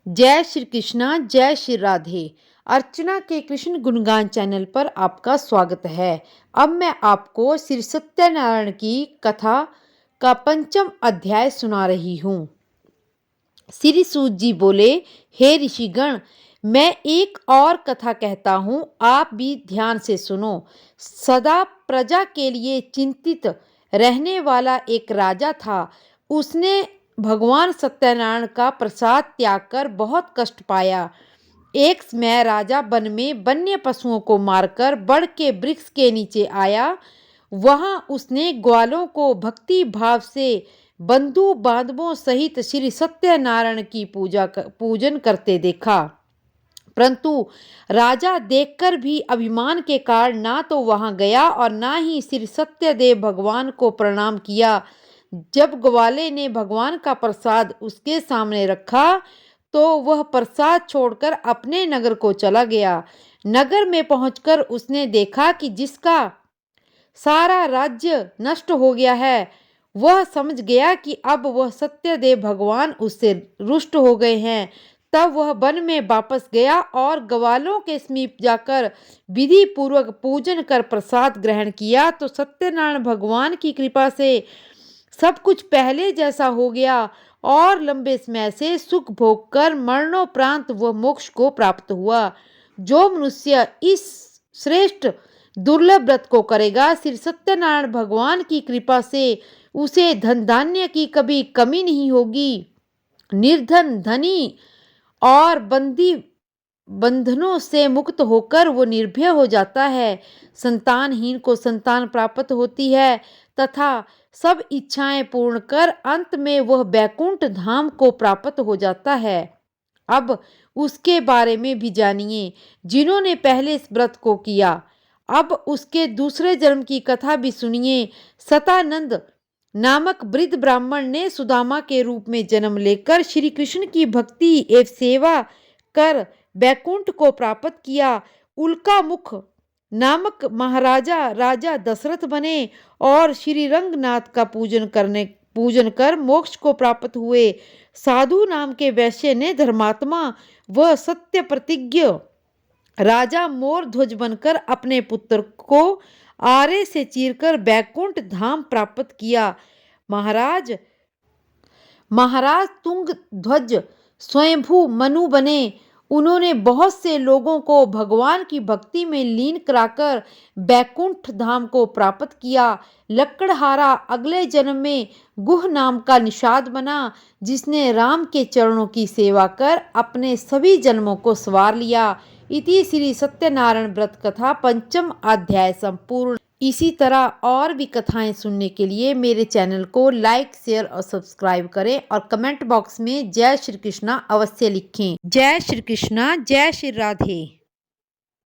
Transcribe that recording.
जय श्री कृष्णा, जय श्री राधे। अर्चना के कृष्ण गुणगान चैनल पर आपका स्वागत है। अब मैं आपको श्री सत्यनारायण की कथा का पंचम अध्याय सुना रही हूँ। श्री सूत जी बोले, हे ऋषिगण, मैं एक और कथा कहता हूँ, आप भी ध्यान से सुनो। सदा प्रजा के लिए चिंतित रहने वाला एक राजा था। उसने भगवान सत्यनारायण का प्रसाद त्याग कर बहुत कष्ट पाया। एक समय राजा वन में वन्य पशुओं को मारकर बड़ के वृक्ष के नीचे आया। वहां उसने ग्वालों को भक्ति भाव से बंधु बांधवों सहित श्री सत्यनारायण की पूजन करते देखा। परंतु राजा देखकर भी अभिमान के कारण ना तो वहां गया और ना ही श्री सत्यदेव भगवान को प्रणाम किया। जब ग्वाले ने भगवान का प्रसाद उसके सामने रखा तो वह प्रसाद छोड़कर अपने नगर को चला गया। नगर में पहुंचकर उसने देखा कि जिसका सारा राज्य नष्ट हो गया है, वह समझ गया कि अब वह सत्यदेव भगवान उससे रुष्ट हो गए हैं। तब वह वन में वापस गया और ग्वालों के समीप जाकर विधि पूर्वक पूजन कर प्रसाद ग्रहण किया तो सत्यनारायण भगवान की कृपा से सब कुछ पहले जैसा हो गया और लंबे समय से सुख भोग कर मरणोपरांत वह मोक्ष को प्राप्त हुआ। जो मनुष्य इस श्रेष्ठ दुर्लभ व्रत को करेगा, श्री सत्यनारायण भगवान की कृपा से उसे धन धान्य की कभी कमी नहीं होगी। निर्धन धनी और बंधनों से मुक्त होकर वो निर्भय हो जाता है। संतानहीन को संतान प्राप्त होती है तथा सब इच्छाएं पूर्ण कर अंत में वह बैकुंठ धाम को प्राप्त हो जाता है। अब उसके बारे में भी जानिए जिन्होंने पहले इस व्रत को किया। अब उसके दूसरे जन्म की कथा भी सुनिए। सतानंद नामक वृद्ध ब्राह्मण ने सुदामा के रूप में जन्म लेकर श्री कृष्ण की भक्ति एवं सेवा कर बैकुंठ को प्राप्त किया। उल्का मुख नामक महाराजा राजा दशरथ बने और श्री रंगनाथ का पूजन कर मोक्ष को प्राप्त हुए। साधु नाम के वैश्य ने धर्मात्मा व सत्य प्रतिज्ञ राजा मोर ध्वज बनकर अपने पुत्र को आरे से चीरकर बैकुंठ धाम प्राप्त किया। महाराज तुंग ध्वज स्वयंभू मनु बने। उन्होंने बहुत से लोगों को भगवान की भक्ति में लीन कराकर बैकुंठ धाम को प्राप्त किया। लक्कड़हारा अगले जन्म में गुह नाम का निषाद बना, जिसने राम के चरणों की सेवा कर अपने सभी जन्मों को संवार लिया। इति श्री सत्यनारायण व्रत कथा पंचम अध्याय संपूर्ण। इसी तरह और भी कथाएं सुनने के लिए मेरे चैनल को लाइक, शेयर और सब्सक्राइब करें और कमेंट बॉक्स में जय श्री कृष्णा अवश्य लिखें। जय श्री कृष्णा, जय श्री राधे।